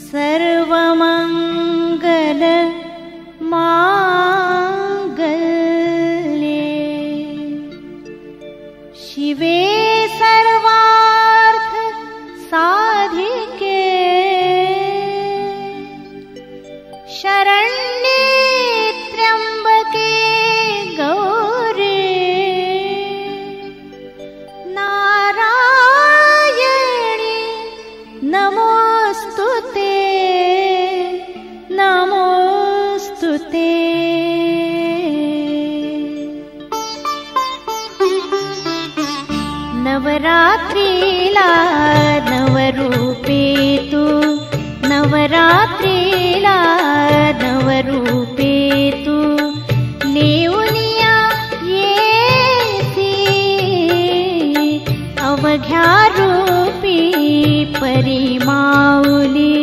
सर्वमंगल मांगल्ये शिवे सर्वार्थ साधिके शरण्ये त्र्यंबके गौरी नारायणी नमोस्तुते नमोस्तुते। नवरात्रीला नवरूपे तू नवरात्रीला नवरूपे तू नेऊनिया येसी अवघ्या रूपी परिमाऊली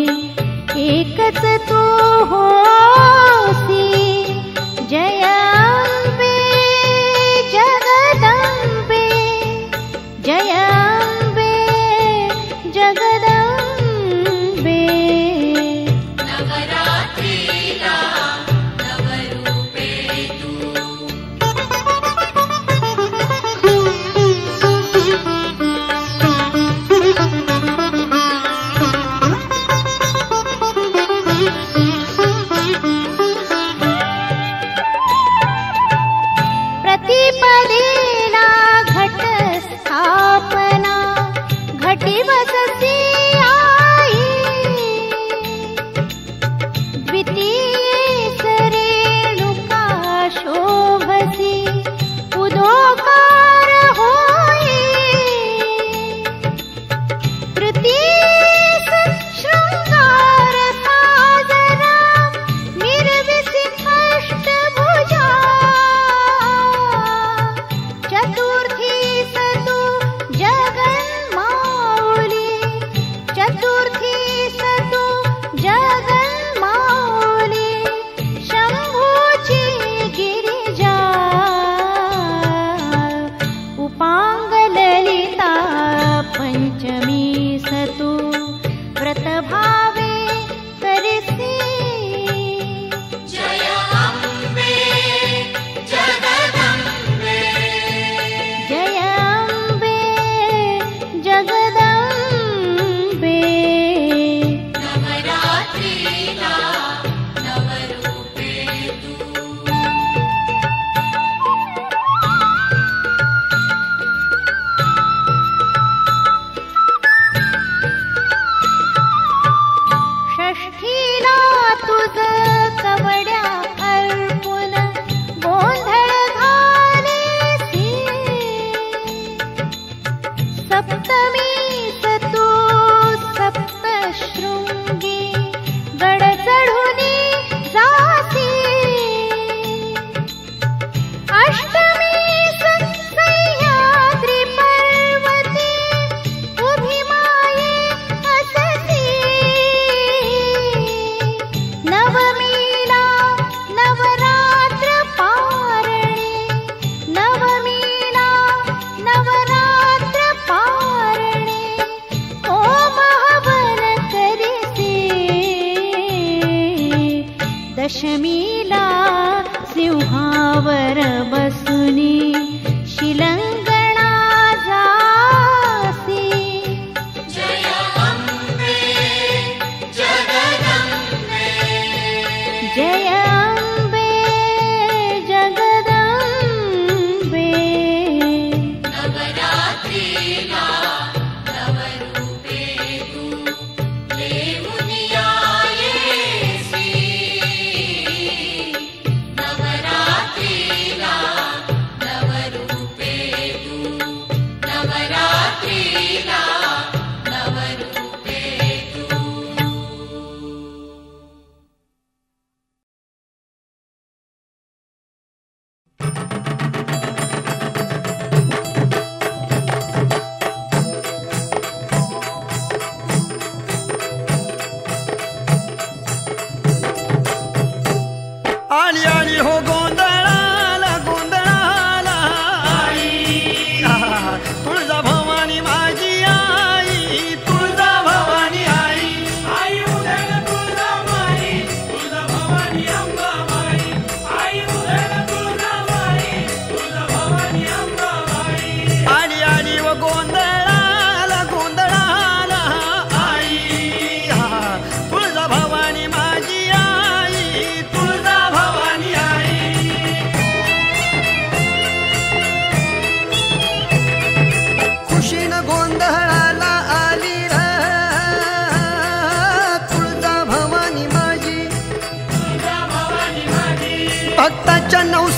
एकच तू होसी जय अम्बे जगदम्बे जय अम्बे जगदम्बे। नवरात्रीला नवरूपे तू प्रतिपदेला घट स्थापना घटी बससी आई द्वितीये रेणुका शोभसी उदोकार होई तृतीये शृंगार साजना निर्विसी अष्टभुजा चतुर्थी सतु जगन्माऊली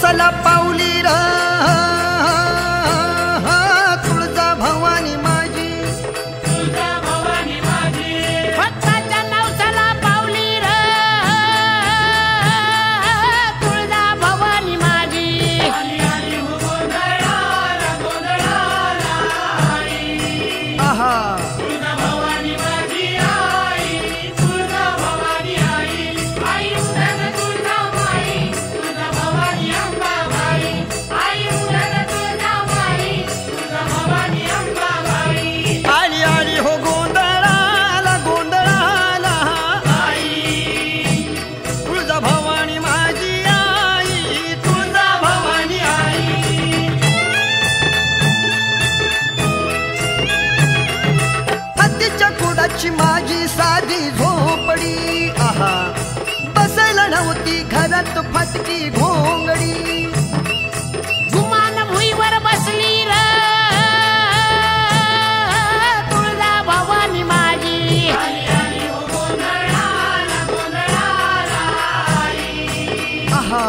नवसाला पावली र तुळजा भवानी माझी भक्ताच्या नवसाला पावली र तुळजा भवानी माझी आहा आली आली हो गोंधळाला गोंधळाला तुळजा भवानी माझी आई तुळजा भवानी आई हत्तीच्या कुडाची माझी साधी झोपडी आहा बसायला नव्हती घरात फाटकी घोंगडी गुमान भुईवर बसली र तुळजा भवानी माझी आहा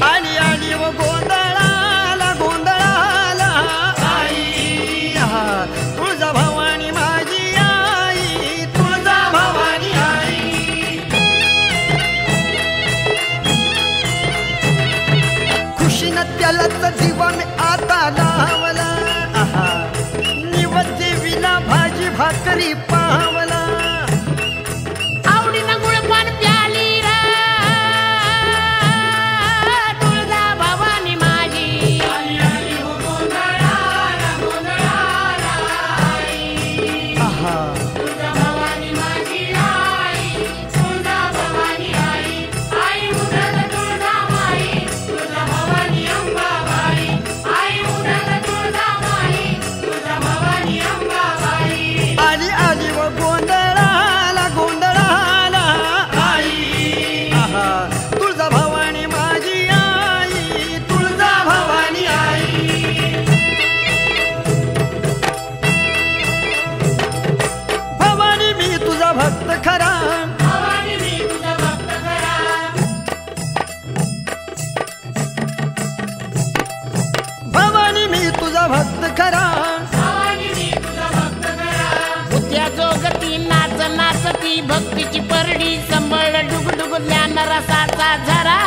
आली आली व गोंधळाला गोंधळाला आई आहा तुळजा भवानी माझी आई तुळजा भवानी आई खुशीनं त्यालाच दिवा मी आता लावला आहा निवते विना भाजी भाकरी पावला आवडीनं गुळपान प्याली र तुळजा भवानी माझी आहा आली आली व गोंधळाला गोंधळाला आई आहा तुळजा भवानी माझी आई तुळजा भवानी आई भवानी मी तुझा भक्त खरा भवानी मी तुझा भक्त खरा उद्या जोगती नाच नाचती भक्तीची परडी संबळ डुग डुग ज्ञान रसाचा झरा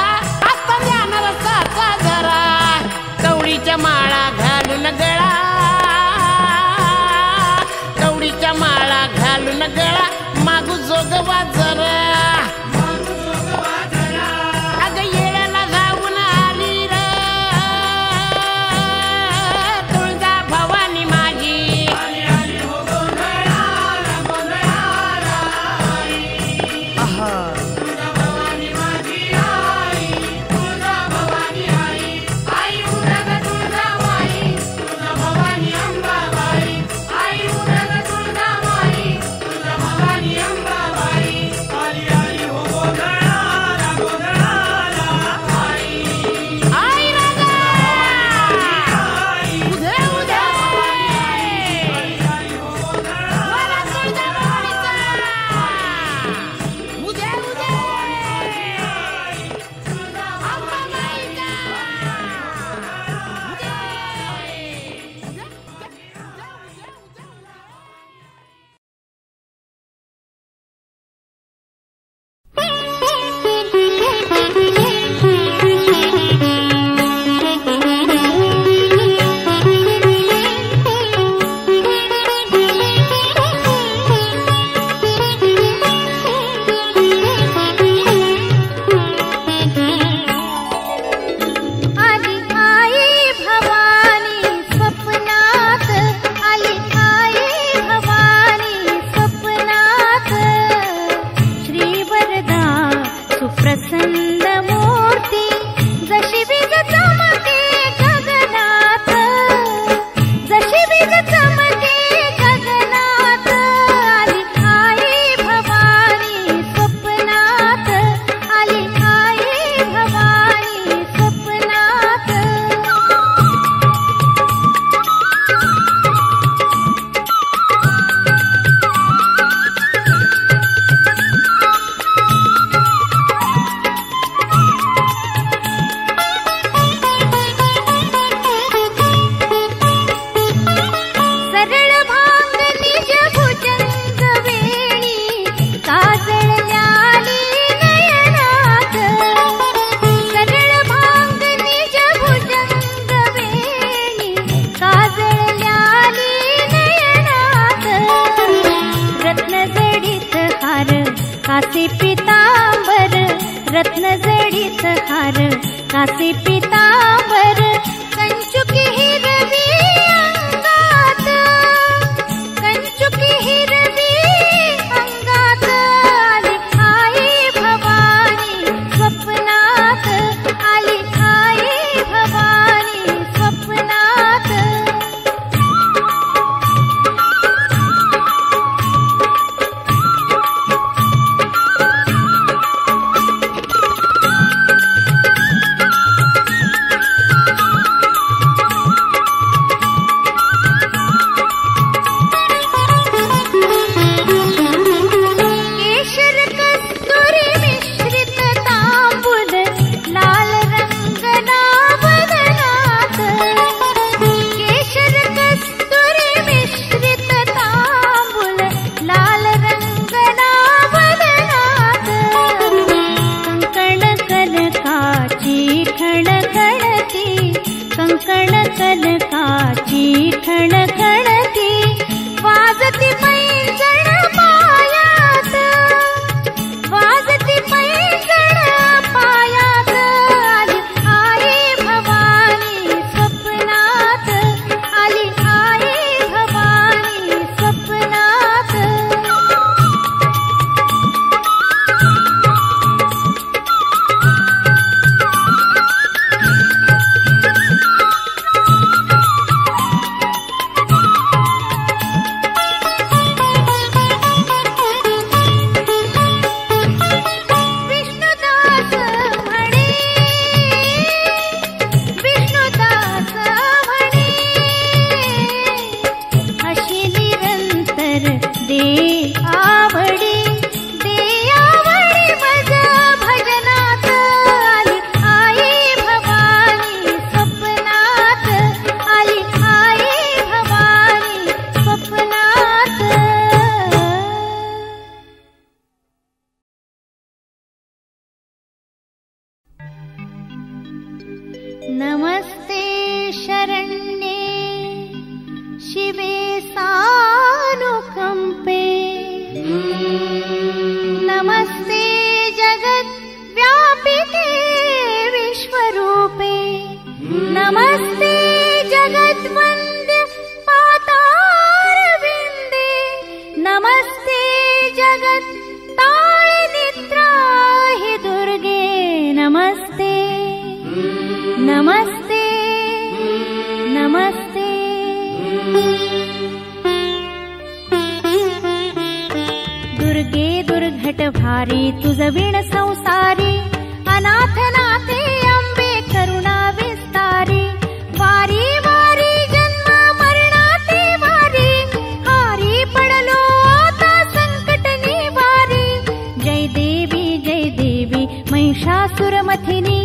आता ज्ञान रसाचा झरा कवडीच्या माळा घालून गळा कवडीच्या माळा घालून गळा मागू जोगवा जरा अगं येळ्याला जाऊन आली र तुळजा भवानी माझी आहा कासे पितांबर रत्न जडित हार, कासे पितांबर कंचुकी हिरवी अंगात, कंचुकी हिरवी अंगात आली आई भवानी स्वप्नात, आली आई भवानी स्वप्नात. कनकाची खणखणती वाजती पैंजण पायात, वाजती पैंजण पायात आली आई भवानी स्वप्नात, आली आई भवानी स्वप्नात. नमस्ते शरण्ये शिवे सानुकंपे, नमस्ते जगत् व्यापिते विश्वरूपे, नमस्ते जगद्वन्द्य पातारविन्दे, नमस्ते जगत् ताळनिद्राहि दुर्गे, नमस्ते नमस्ते नमस्ते. दुर्गे दुर्घट भारी तुझ विण संसारी, अनाथ नाथे अंबे करुणा विस्तारी, वारी वारी जन्म मरणाते वारी, हारी पडलो आता संकट निवारी. जय देवी महिषासुरमथिनी,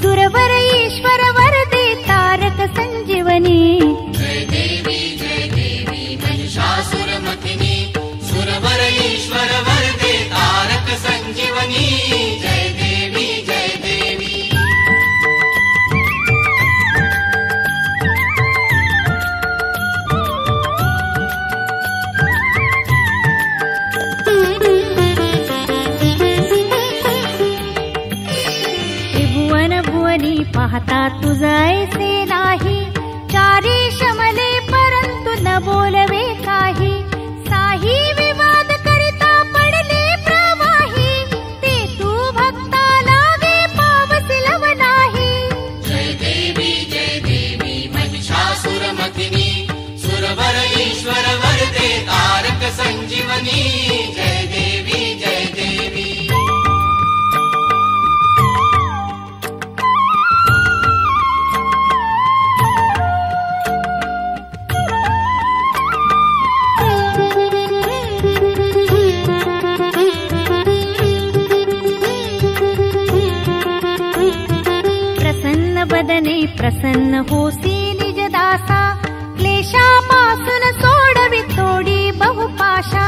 सुरवर ईश्वर वरदे तारक संजीवनी. जय देवी महिषासुरमथिनी, सुरवर ईश्वर वरदे तारक संजीवनी. जय देवी जय देवी. त्रिभुवन भुवनी पाहता तुझ ऐसे नाही, चारी शमले परंतु न बोलवे काही. साही विवाद करिता पडले प्रवाही, ते तू भक्ता लागे पावसिलव नाही. जय देवी महिषासुरमथिनी, सुरवर ईश्वर वरदे तारक संजीवनी. जय देवी जय देवी. बदने प्रसन्न होसी निज दासा, क्लेशापासून सोडवी तोडी बहुपाशा.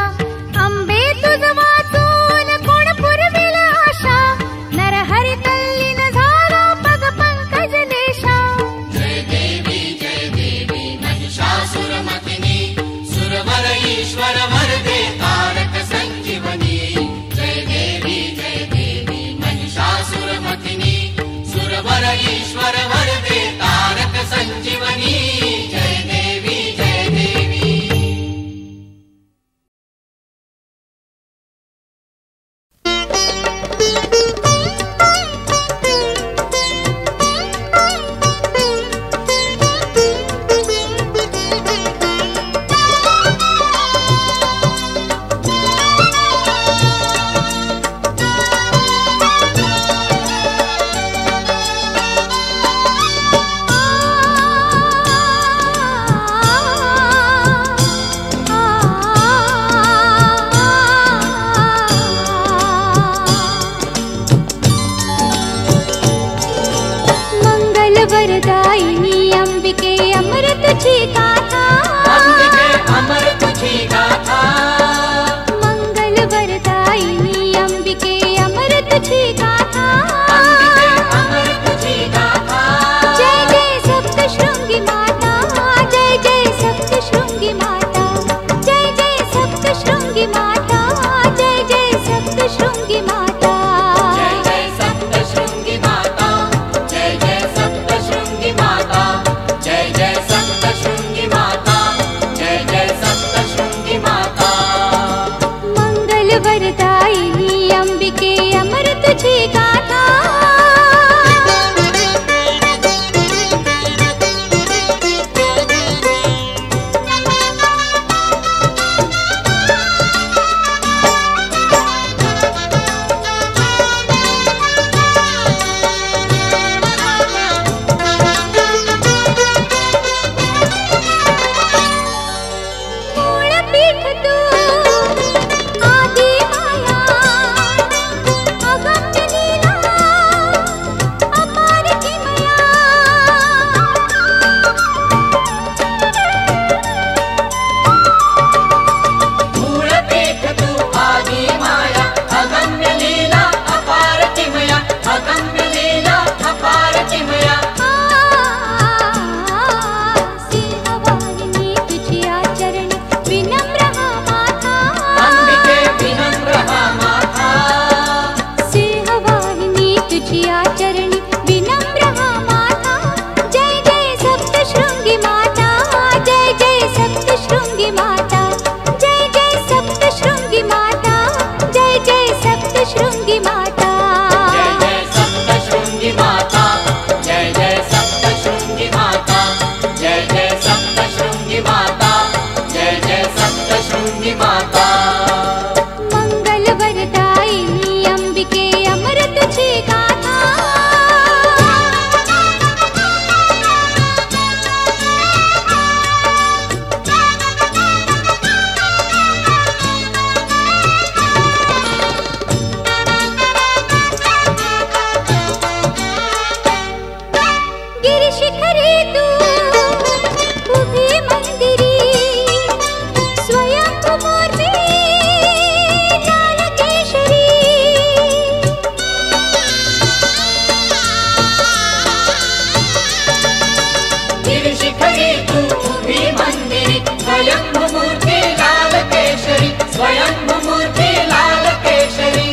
केशरी स्वयंभूमूर्ती लाल केशरी स्वयंभूमूर्ती लाल केशरी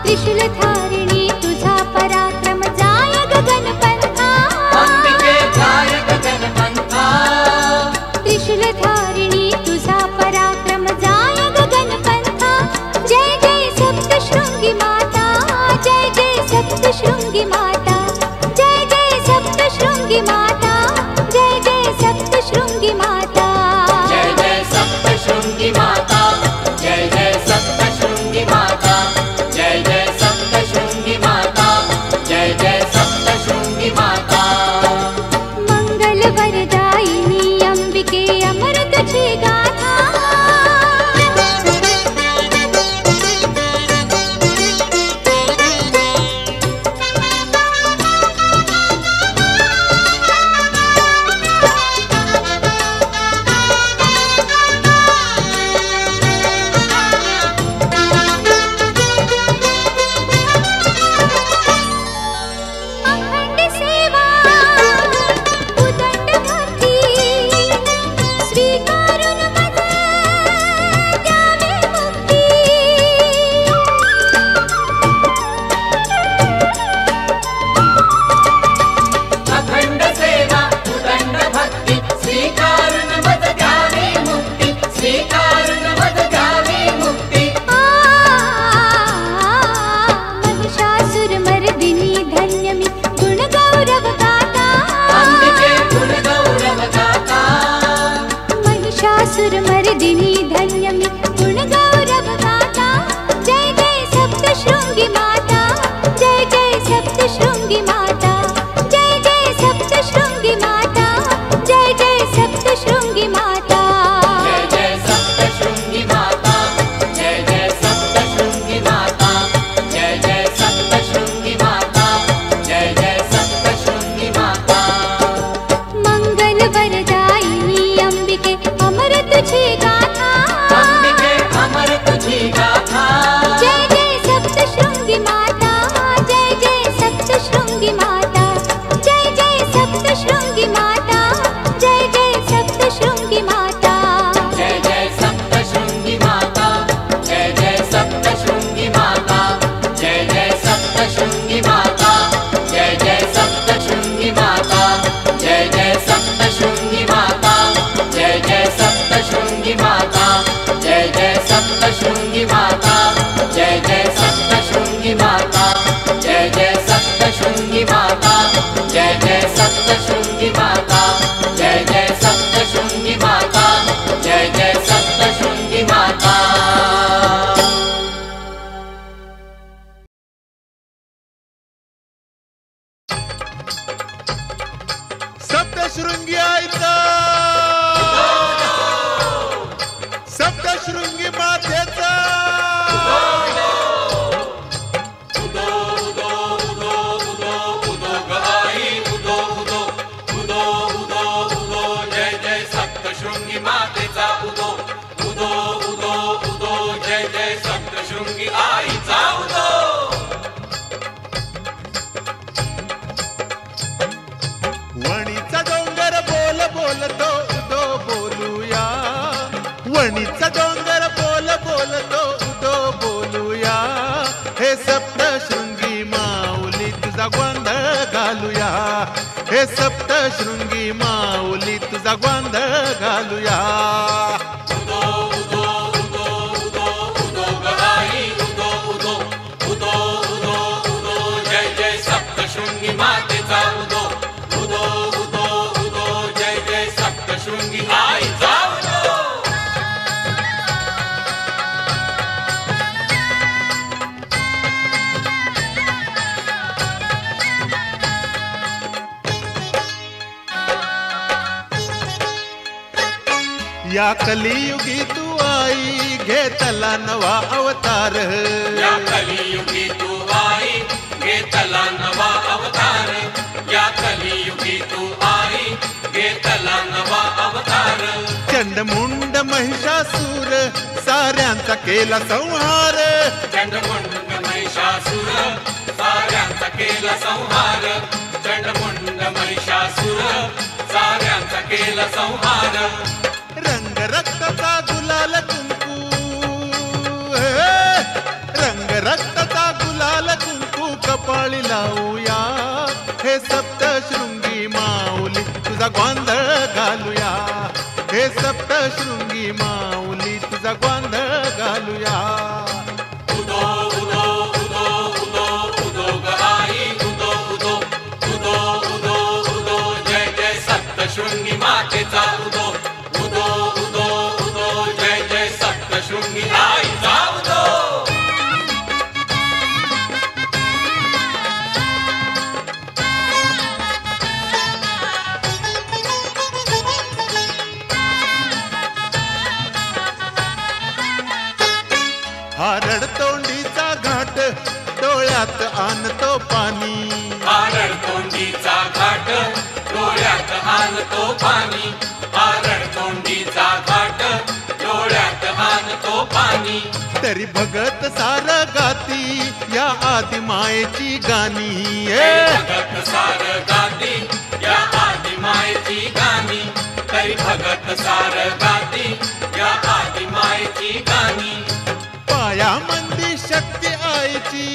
त्रिशूलधारिणी तुझा पराक्रम जाय गगनपंथा अंबिके जाय गगनपंथा त्रिशूलधारिणी तुझा पराक्रम जाय गगनपंथा जय जय सप्तशृंगी माता जय जय सप्तशृंगी माता जय जय सप्तशृंगी माता जय जय सप्तशृंगी माता जय जय सप्तशृंगी माता जय जय सप्तशृंगी माता जय जय सप्तशृंगी माता जय जय सप्तशृंगी माता मंगल वरदायिनी अंबिके अमर तुझी गाथा अखंड सेवा उदंड भक्ती स्वीकारून मज द्यावे मुक्ती अखंड सेवा उदंड भक्ती स्वीकारून मज द्यावी मुक्ती स्वीकारून मज द्यावी मुक्ती महिषासुरमर्दिनी धन्यमि गुणगौरव गाता अंबिके गुणगौरव गाता महिषासुरमर्दिनी धन्यमि गुणगौरव गाता जय जय सप्तशृंगी माता जय जय सप्तशृंगी माता जय जय सप्तशृंगी माता जय जय सप्तशृंगी माता जय जय सप्तशृंगी माता जय जय सप्तशृंगी माता जय जय सप्तशृंगी माता जय जय सप्तशृंगी माता मंगल वरदायिनी अंबिके अमर तुझी गाथा अंबिके अमर तुझी गाथा जय जय सप्तशृंगी माता जय जय सप्तशृंगी माता जय जय सप्तशृंगी माता जय जय सप्तशृंगी माता जय जय सप्तशृंगी माता जय जय सप्तशृंगी माता जय जय सप्तशृंगी माता जय जय सप्तशृंगी माता जय जय सप्तशृंगी माता जय जय सप्तशृंगी माता जय जय सप्तशृंगी माता जय जय सप्तशृंगी माता जय जय सप्तशृंगी माता जय जय सप्तशृंगी माता जय जय सप्तशृंगी माता जय जय सप्तशृंगी माता सप्तशृंगी आईचा सप्तशृंगी मातेचा जय जय सप्तशृंगी मातेचा उदो उदो उदो उदो जय जय सप्तशृंगी आईचा उदो वणीचा डोंगर बोल बोलतो उदो बोलूया वणीचा डोंगर बोल बोलतो उदो बोलूया हे सप्तशृंगी माऊली तुझा गोंधळ घालूया हे सप्तशृंगी माऊली तुझा गोंधळ घालूया उदो उदो उदो उदो उदो गवाई उदो उदो उदो उदो उदो जय जय सप्तशृंगी मातेचा उदो उदो उदो उदो जय जय सप्तशृंगी आईचा उदो या कलियुगी तू आई घेतला नवा अवतार या कलियुगी तू आई घेतला नवा अवतार या कलियुगी तू आई घेतला नवा अवतार चंडमुंड महिषासूर साऱ्यांचा केला संहार चंडमुंड महिषासुर साऱ्यांचा केला संहार चंडमुंड महिषासुर साऱ्यांचा संहार रंग रक्ताचा गुलाल कुंकू रंग रक्ताचा गुलाल कुंकू कपाळी लावूया हे सप्तशृंगी माऊली तुझा गोंधळ घालूया हे सप्तशृंगी माऊली तुझा गोंधळ घालूया उदो उदो उदो उदो उदो गलाई उदो उदो उदो उदो उदो जय जय सप्तशृंगी मातेचा उदो उदो उदो उदो जय जय सप्तशृंगी आईचा उदो हारड तोंडीचा घाट डोळ्यात आणतो पाणी आरड तोंडीचा घाट डोळ्यात आणतो पाणी आरड तोंडीचा घाट डोळ्यात आणतो पाणी तरी भगत सार गाती या आदिमायेची गाणी भगत सार गाती या आदिमायेची गाणी तरी भगत सार गाती या आदिमायेची गाणी पाया मंदी शक्ती आईची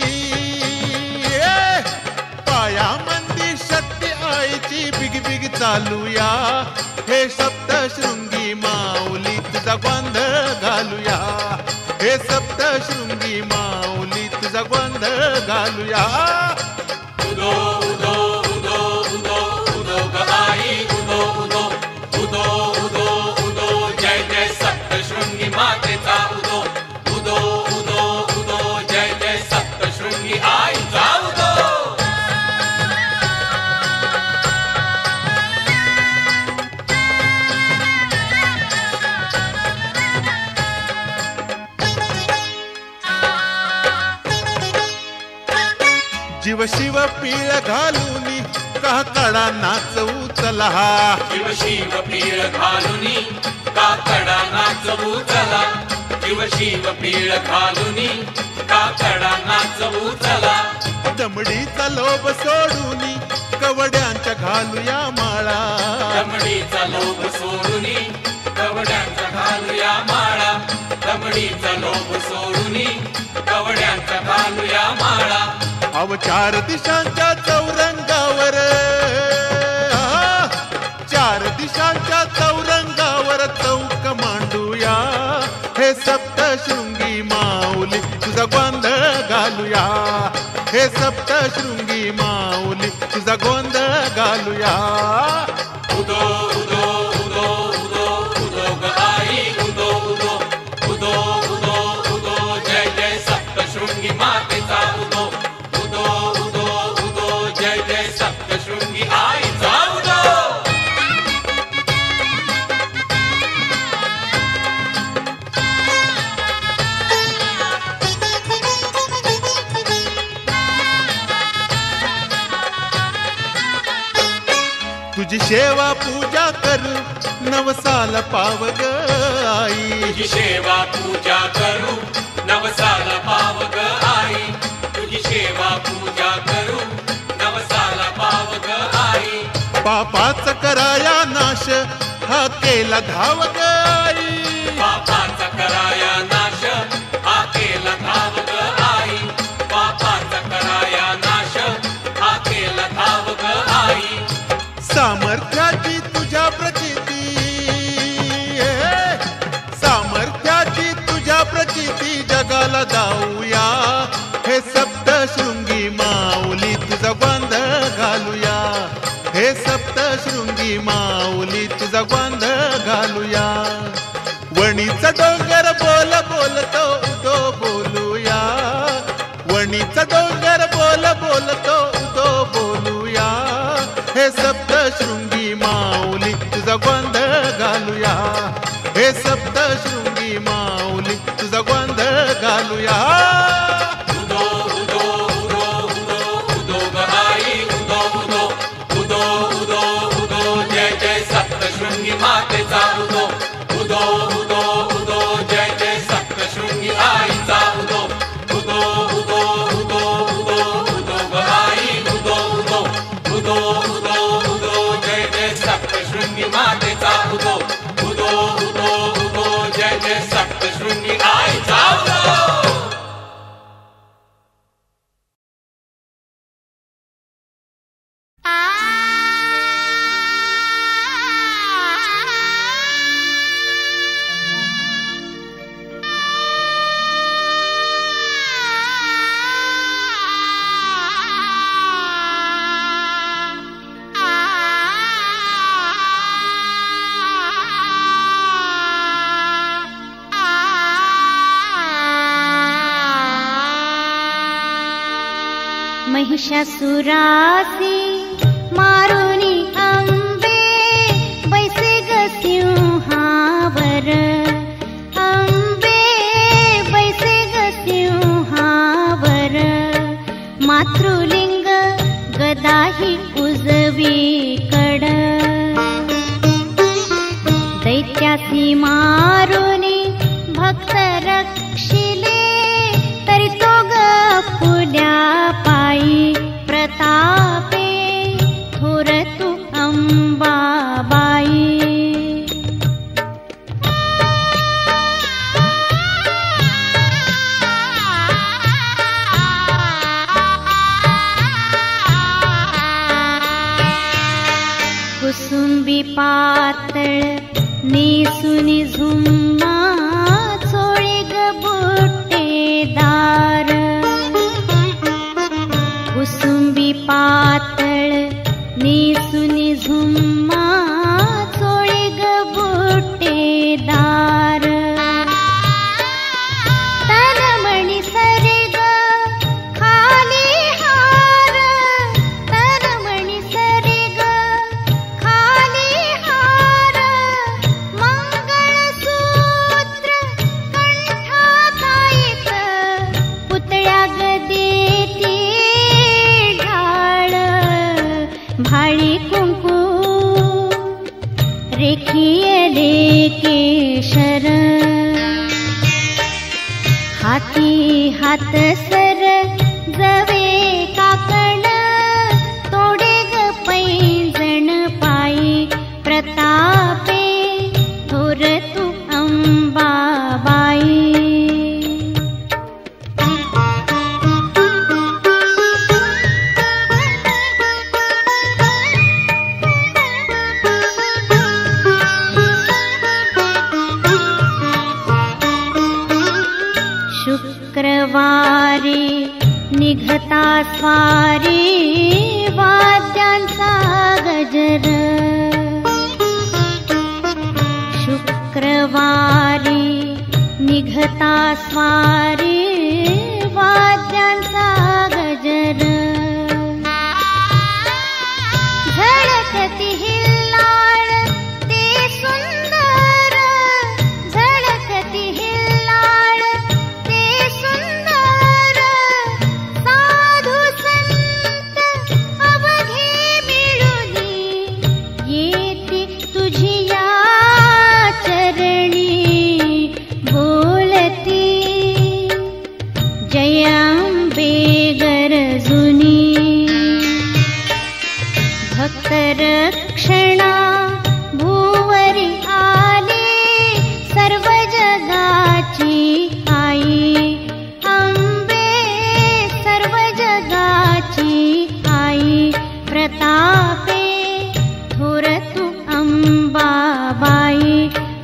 पाया मंदी शक्ती आईची बिग बिग चालूया हे सप्तशृंगी माऊली तुझा गोंधळ घालूया हे सप्तशृंगी माऊली तुझा गोंधळ घालूया उदो उदो उदो उदो उदो गलाई उदो उदो उदो उदो उदो जय जय सप्तशृंगी मातेचा उदो उदो उदो उदो जय जय सप्तशृंगी आईचा उदो जीव शिव पीळ घालूनी काकडा नाचवू चला शिव शिव पीळ घालुनी काकडा नाचवू चला शिव शिव पीळ घालुनी काकडा नाचवू चला दमडीचा लोभ सोडूनी कवड्यांच्या घालूया माळा दमडीचा लोभ सोडुनी कवड्यांचा घालूया माळा दमडीचा लोभ सोडुनी कवड्यांचा घालूया माळा अव चार दिशांच्या चौरंगावर चार दिशांच्या चौरंगावर चौक मांडूया हे सप्तशृंगी माऊली तुझा गोंधळ घालूया हे सप्तशृंगी माऊली तुझा गोंधळ घालूया उदो उदो उदो उदो उदो गलाई उदो उदो उदो उदो उदो जय जय सप्तशृंगी मातेचा उदो उदो उदो उदो जय जय सप्तशृंगी आईचा उदो तुझी सेवा पूजा करू नवसाला पावग आई तुझी सेवा पूजा करू नवसाला पावग आई तुझी सेवा पूजा करू नवसाला पावग आई पापाच कराया नाश हा केला धावग आई पापाचा कराया नाश हा केला धावग आई पापाचा कराया नाश हा केला धावग आई सामर्थ्याची तुझ्या प्रचिती सामर्थ्याची तुझ्या प्रचिती जगाला जाऊया हे सप्तशृंगी माऊली तुझा गोंधळ घालूया हे सप्तशृंगी माऊली तुझा गोंधळ घालूया वणीचा डोंगर बोल बोलतो उदो बोलूया वणीचा डोंगर बोल बोलतो उदो बोलूया हे सप्तशृंगी माऊली तुझा गोंधळ घालूया हे सप्तशृंगी माऊली तुझा गोंधळ घालूया उदो उदो उदो उदो उदो गलाई उदो उदो उदो उदो उदो जय जय सप्तशृंगी मातेचा उदो उदो उदो उदो जय जय सप्तशृंगी आईचा उदो उदो उदो उदो उदो उदो गलाई उदो उदो उदो उदो उदो जय जय सप्तशृंगी मातेचा उदो महिषासुरासी मारुनी अंबे बैसे ग सिंहावर, अंबे बैसे ग सिंहावर, मातृलिंग गदाही उजवीकड, दैत्यासी मारुनी भक्त रक्षिले, तरी तो ग पुल्या पायी प्रतापे थोर तू अंबाबाई. कुसुंबी पातळ नेसुनी झुम्मा, चोळी ग बुट्टेदार, कुसुंबी पातळ नेसुनी झुम्मा, चोळी ग बुट्टेदार, तनमणी सरे ग खाली हार, तनमणी सरे ग खाली हार, मंगळसूत्र कंठात एक, पुतळ्या ग देती ढाळ, भाळी कुंकू रेखियले केशर, हाती हात सर जवे काकण, तोडे ग पैंजण पायी प्रतापे थोर तू अंबाबाई. शुक्रवारी निघता स्वारी वाद्यांचा गजर, शुक्रवारी निघता स्वारी वाद्यांचा गजर, झळकती हिल्लाळ ते सुंदर, झळकती हिल्लाळ ते सुंदर, साधू संत अवघे मिळुनी, येती तुझी या चरणी बोलती, जयांबे गरजुनी, भक्त रक्षणा भूवरी आली, सर्व जगाची आई, अंबे सर्व जगाची आई, प्रतापे थोर तू अंबाबाई,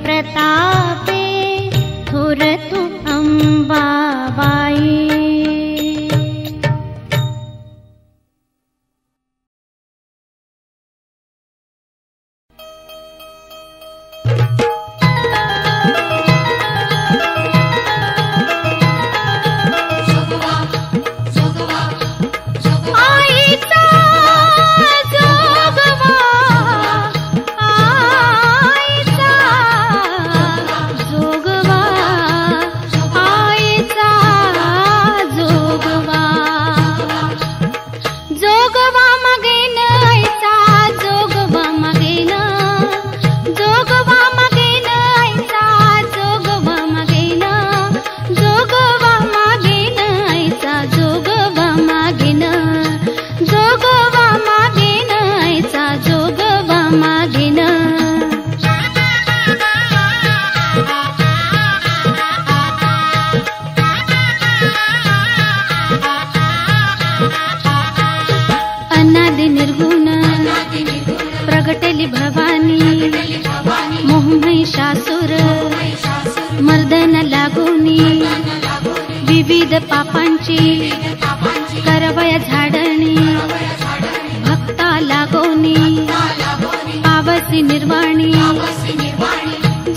प्रतापे थोर तू अंबाबाई. आईचा जोगवा, आईचा जोगवा, आईचा जोगवा, जोगवा मागेन आईचा जोगवा मागेन, जोगवा मागेन आईचा जोगवा मागेन, जोगवा मागेन आईचा जोगवा मागेन, जोगवा मागेन आईचा जोगवा मागेन. अनादि निर्गुण प्रगटली भवानी, मोहमहिषासुर मर्दन लागोनी, विविध पापांची करवया झाडणी, भक्ता लागोनी पावसी निर्वाणी,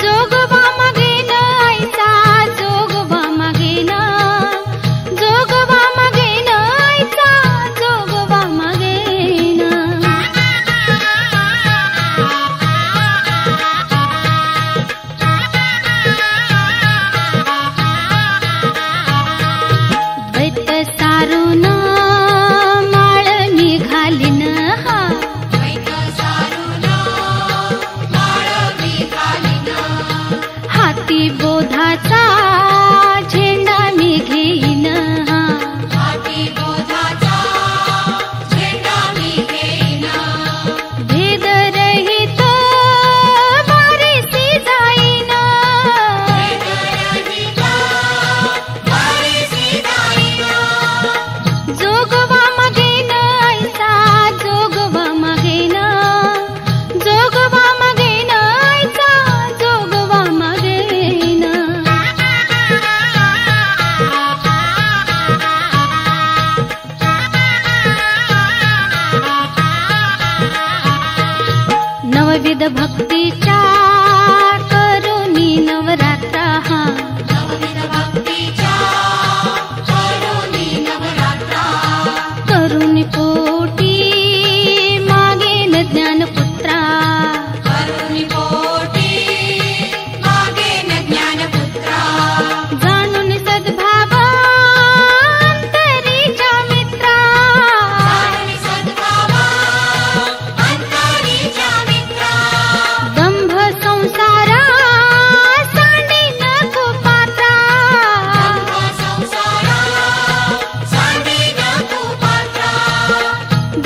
जोगवा मागेन आईचा जोगवा मागेन, जोगवा मागेन आईचा जोगवा नवविध भक्तीच्या करुणी नवरात्रा हा करुणी पोटी मागेन ज्ञानपुत्रा जाणून सद्भावांतरीच्या मित्रा दंभ संसारा सांडी नको पात्रा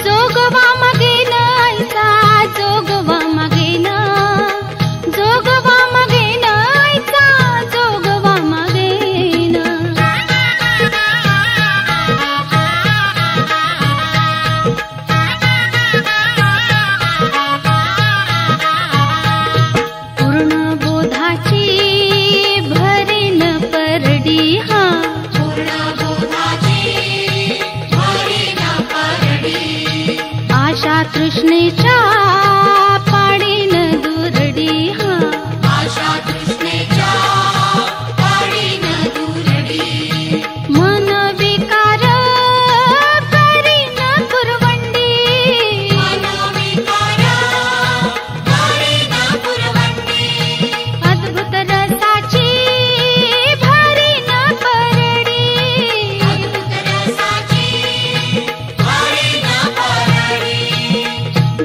जोगवा मगेन ऐसा जोगवा मगेन जोगवा मगेन ऐसा जोगवा मगेन पूर्ण बोधाची भरीन परडी हा आशा तृष्णेच्या पाडीन दुरडी हा मन विकार करीन कुरवंडी अद्भुत रसाची भरीन परडी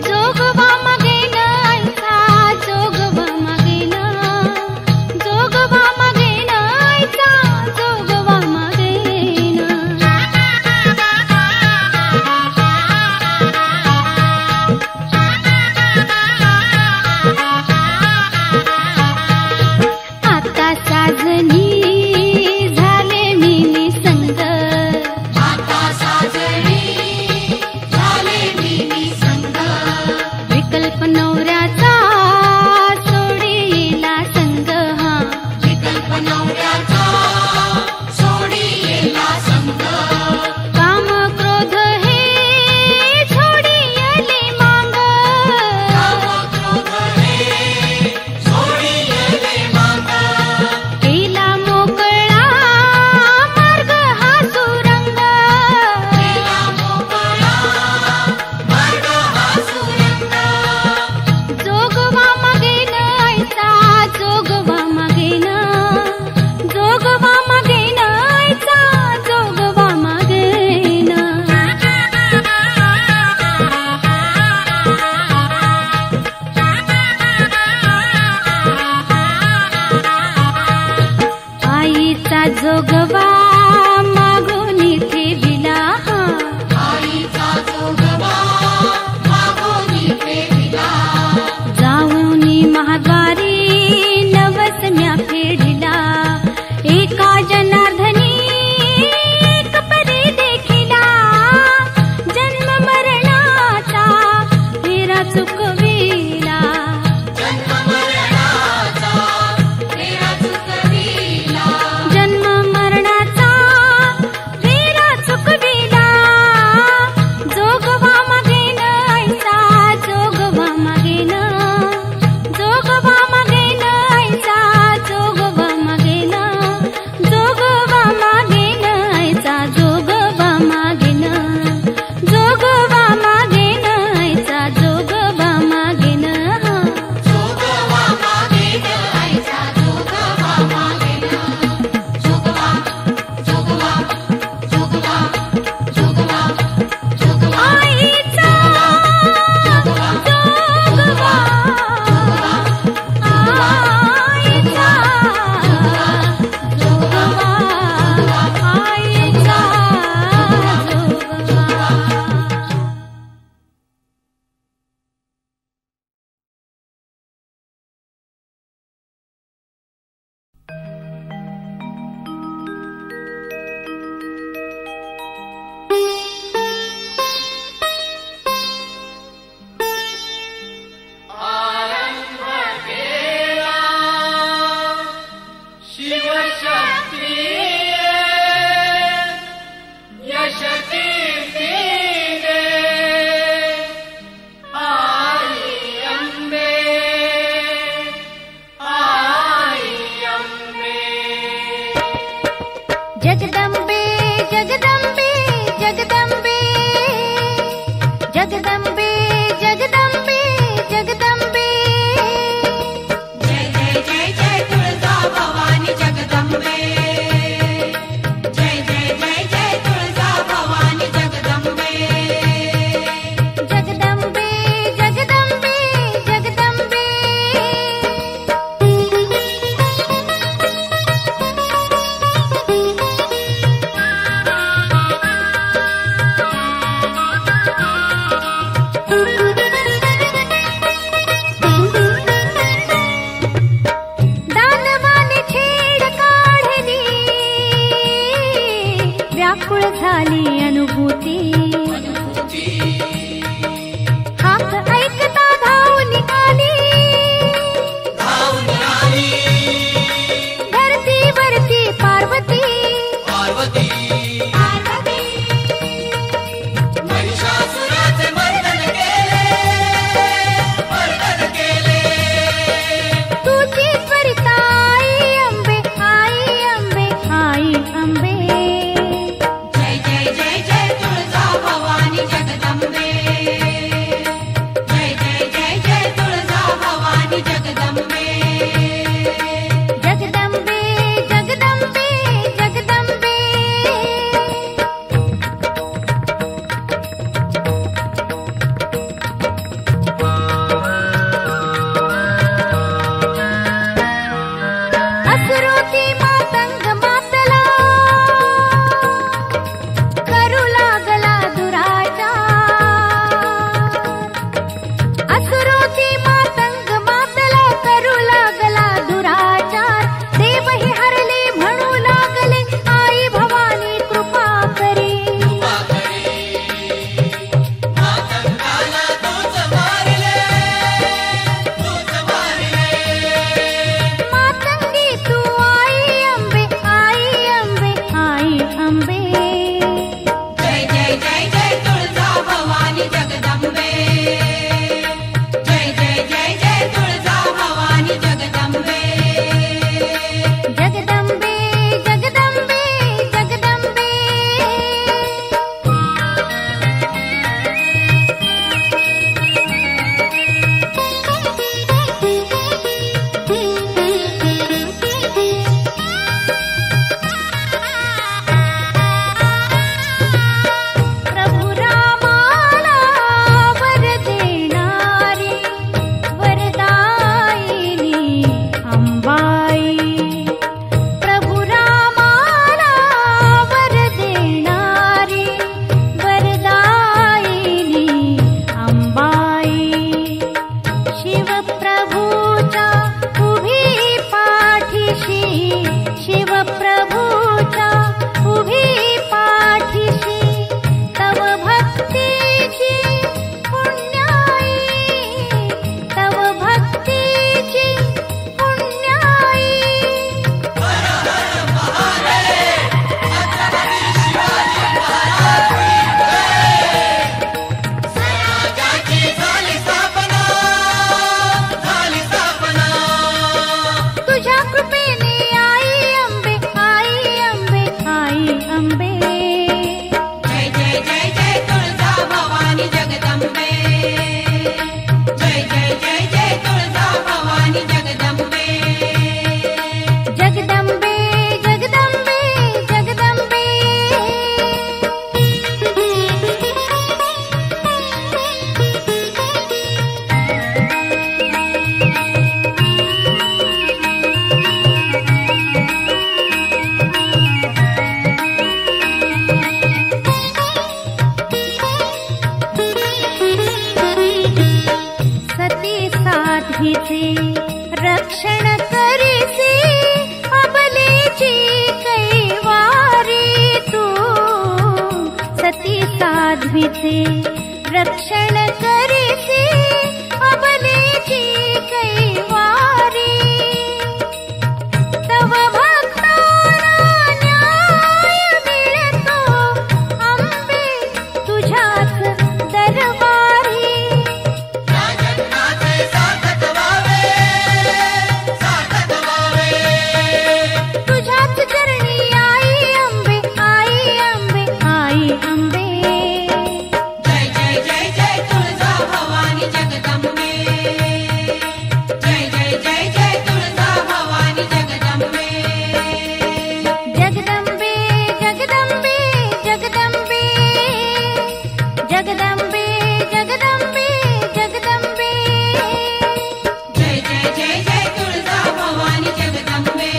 जोगवा मगेन ऐसा जोगवा मगेन जोगवा मगेन ऐसा जोगवा मगेन आता साजनी झाले मी निसंग विकल्प नवऱ्याचा सोडीला संग हा काम क्रोध हे छोडियले मांग केला मोकळा मार्ग हा सुरंग जोगवा मगेन ऐसा जोगवा मगेन जोगवा मगेन ऐसा जोगवा मगेन आईचा जोगवा मागून ठेविला हा जाऊनी महागारी नवसम्या फेडिला एका जनार्दनी एक परी देखिला जन्म मरणाचा फेरा चुकविला जन्म मरणाचा शिवप्रभूच्या उभी पाठीशी, शिवप्रभूच्या उभी पाठीशी, तव भक्तीची पुण्याई, तव भक्तीची पुण्याई. तुझ्या कृपेने आई अंबे, आई अंबे, आई अंबे. जय जय जय जय तुळजा भवानी जगदंबे, जय जय जय जय तुळजा भवानी जगदंबे. जगदंबे जगदंबे जगदंबे. सती साध्वीचे रक्षण करीसी, अबलेची कैवारी तू. सती साध्वीचे रक्षण करीसी, अबलेची कैवारी. तव भक्तांना न्याय मिळतो अंबे तुझ्याच दरबारी. तुझ्याच चरणी आई अंबे, आई अंबे, आई अंबे. जय जय जय जय तुळजा भवानी जगदंबे, जय जय जय जय तुळजा भवानी जगदंबे. जगदंबे जगदंबे जगदंबे. जगदंबे जगदंबे जगदंबे. जय जय जय जय तुळजा भवानी जगदंबे,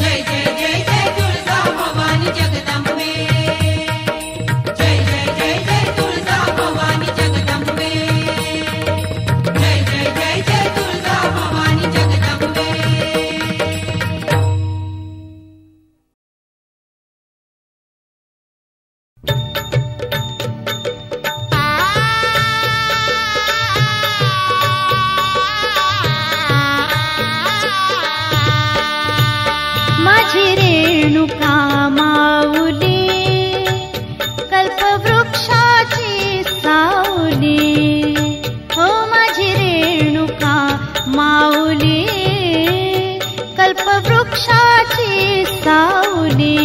जय जय जय जय तुळजा भवानी जगदंबे. जय जय जय जय तुळजा भवानी जगदंबे, जय जय जय जय तुळजा भवानी जगदंबे. माझी रेणुका माऊली, कल्पवृक्षाची सावली. हो माझी रेणुका माऊली, कल्पवृक्षाची सावली.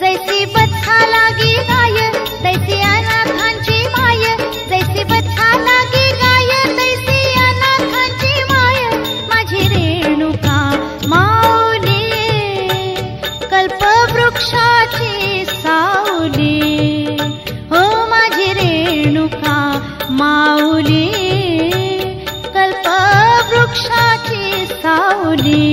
जैसी बथा लागी गाय, तैसी अनाथांची माय. जैसी बथा लागी गाय, तैसी अनाथांची माय. माझी रेणुका माऊली, कल्पवृक्षाची सावली. हो माझी रेणुका माऊली, कल्पवृक्षाची सावली.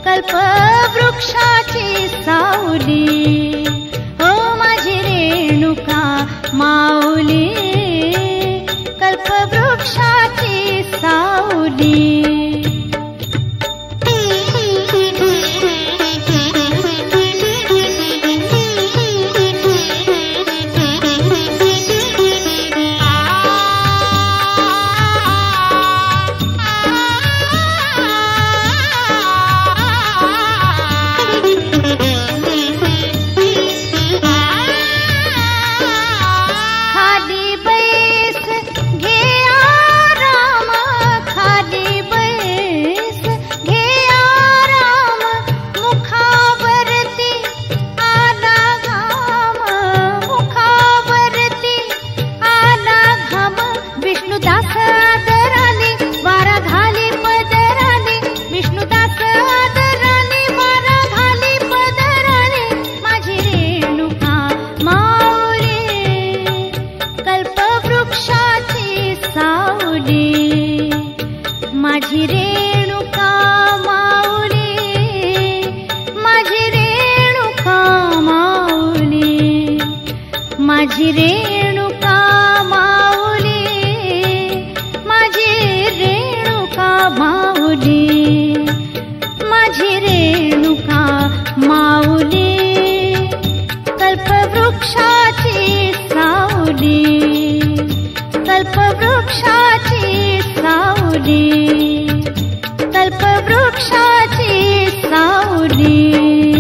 कल्पवृक्षाची सावली. हो माझी रेणुका माऊली, कल्पवृक्षाची सावली. माझी रेणुका माऊली, माझी रेणुका माऊली, माझी रेणुका माऊली, कल्पवृक्षाची सावली, कल्पवृक्षाची सावली, कल्पवृक्षाची सावली.